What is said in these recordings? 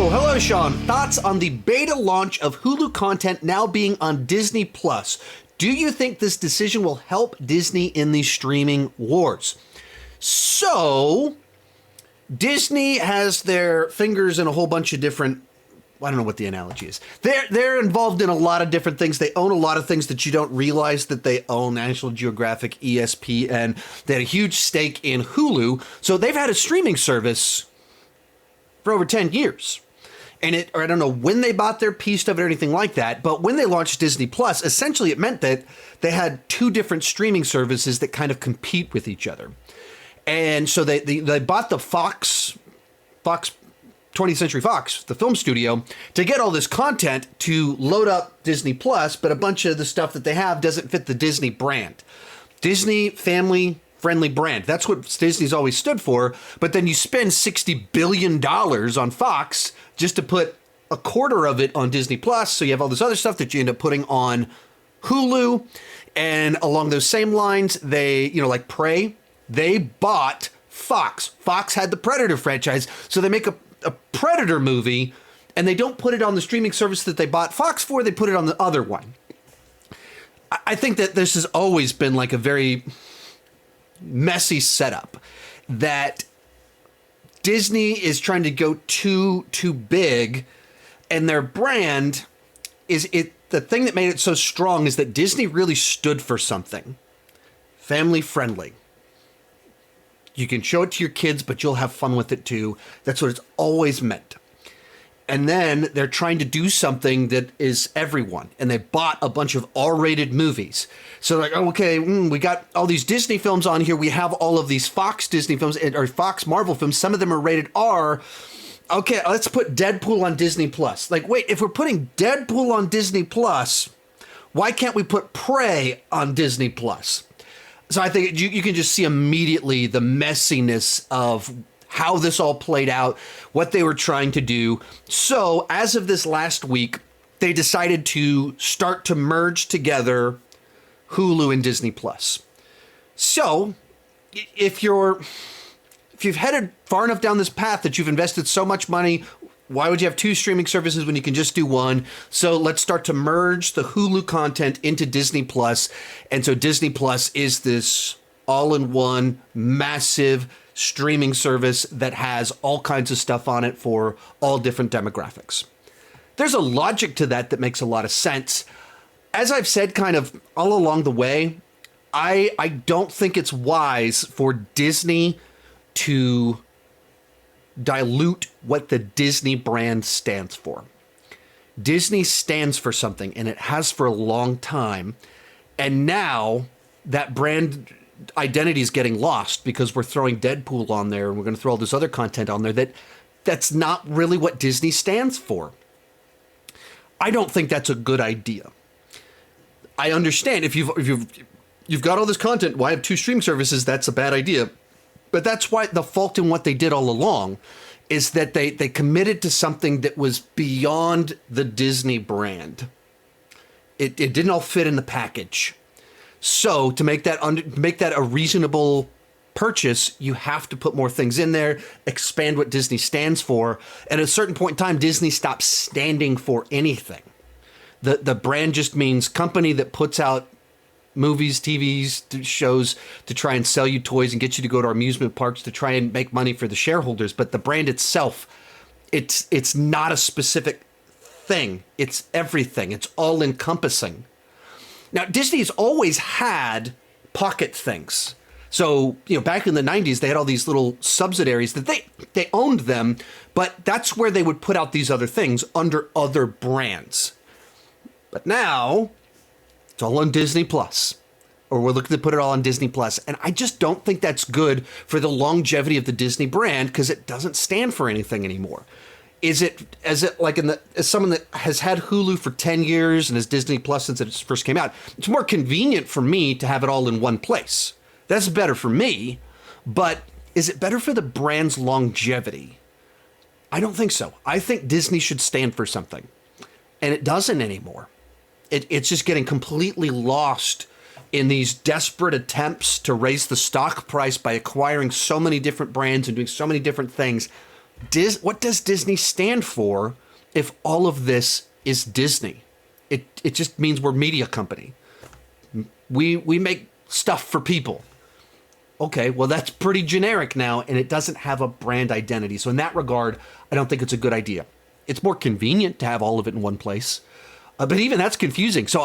Hello, Sean. Thoughts on the beta launch of Hulu content now being on Disney Plus? Do you think this decision will help Disney in the streaming wars? So, Disney has their fingers in a whole bunch of different, I don't know what the analogy is. They're involved in a lot of different things. They own a lot of things that you don't realize that they own. National Geographic, ESPN. They had a huge stake in Hulu. So they've had a streaming service for over 10 years. And I don't know when they bought their piece of it or anything like that, but when they launched Disney Plus, essentially it meant that they had two different streaming services that kind of compete with each other. And so they bought the Fox 20th Century Fox, the film studio, to get all this content to load up Disney Plus, but a bunch of the stuff that they have doesn't fit the Disney brand. Disney family-friendly brand. That's what Disney's always stood for, but then you spend $60 billion on Fox just to put a quarter of it on Disney Plus, so you have all this other stuff that you end up putting on Hulu, and along those same lines, they, like Prey, they bought Fox. Fox had the Predator franchise, so they make a Predator movie, and they don't put it on the streaming service that they bought Fox for, they put it on the other one. I think that this has always been like a very messy setup, that Disney is trying to go too big, and their brand the thing that made it so strong is that Disney really stood for something family friendly. You can show it to your kids, but you'll have fun with it too. That's what it's always meant. And then they're trying to do something that is everyone. And they bought a bunch of R-rated movies. So like, okay, we got all these Disney films on here. We have all of these Fox Disney films or Fox Marvel films. Some of them are rated R. Okay, let's put Deadpool on Disney Plus. Like, wait, if we're putting Deadpool on Disney Plus, why can't we put Prey on Disney Plus? So I think you can just see immediately the messiness of how this all played out, what they were trying to do. So as of this last week, they decided to start to merge together Hulu and Disney Plus. So if you've headed far enough down this path that you've invested so much money, why would you have two streaming services when you can just do one? So let's start to merge the Hulu content into Disney Plus. And so Disney Plus is this all-in-one massive streaming service that has all kinds of stuff on it for all different demographics. There's a logic to that makes a lot of sense. As I've said kind of all along the way, I don't think it's wise for Disney to dilute what the Disney brand stands for. Disney stands for something, and it has for a long time. And now that brand identity is getting lost because we're throwing Deadpool on there and we're going to throw all this other content on there that's not really what Disney stands for. I don't think that's a good idea. I understand if you've got all this content, why have two streaming services? That's a bad idea. But that's why the fault in what they did all along is that they committed to something that was beyond the Disney brand. It didn't all fit in the package. So to make that a reasonable purchase, you have to put more things in there, expand what Disney stands for. And at a certain point in time, Disney stops standing for anything. The brand just means company that puts out movies, TVs, shows to try and sell you toys and get you to go to our amusement parks to try and make money for the shareholders. But the brand itself, it's not a specific thing. It's everything. It's all encompassing. Now, Disney's always had pocket things. So, back in the 90s, they had all these little subsidiaries that they owned them, but that's where they would put out these other things under other brands. But now it's all on Disney Plus, or we're looking to put it all on Disney Plus. And I just don't think that's good for the longevity of the Disney brand because it doesn't stand for anything anymore. Is it like as someone that has had Hulu for 10 years and has Disney Plus since it first came out, it's more convenient for me to have it all in one place. That's better for me, but is it better for the brand's longevity? I don't think so. I think Disney should stand for something, and it doesn't anymore. It's just getting completely lost in these desperate attempts to raise the stock price by acquiring so many different brands and doing so many different things. what does Disney stand for if all of this is Disney? It just means we're a media company. We make stuff for people. Okay, well, that's pretty generic now, and it doesn't have a brand identity. So in that regard, I don't think it's a good idea. It's more convenient to have all of it in one place. But even that's confusing. So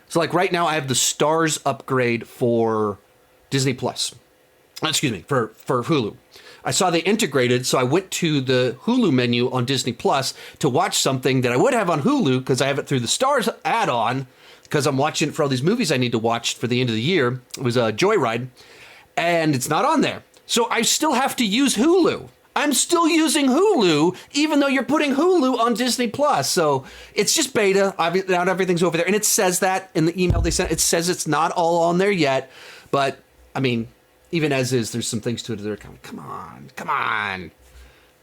so like right now I have the Stars upgrade for Disney Plus. Excuse me, for Hulu. I saw they integrated, so I went to the Hulu menu on Disney Plus to watch something that I would have on Hulu because I have it through the Stars add-on because I'm watching it for all these movies I need to watch for the end of the year. It was a Joyride, and it's not on there. So I still have to use Hulu. I'm still using Hulu, even though you're putting Hulu on Disney Plus. So it's just beta. Not everything's over there. And it says that in the email they sent. It says it's not all on there yet. But, I mean, even as is, there's some things to it that are kind of, come on.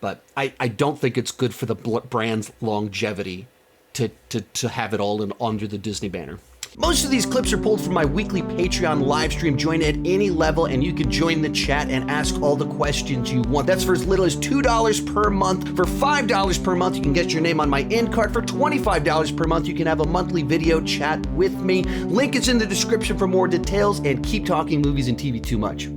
But I don't think it's good for the brand's longevity to have it all under the Disney banner. Most of these clips are pulled from my weekly Patreon live stream. Join at any level and you can join the chat and ask all the questions you want. That's for as little as $2 per month. For $5 per month, you can get your name on my end card. For $25 per month, you can have a monthly video chat with me. Link is in the description for more details, and keep talking movies and TV too much.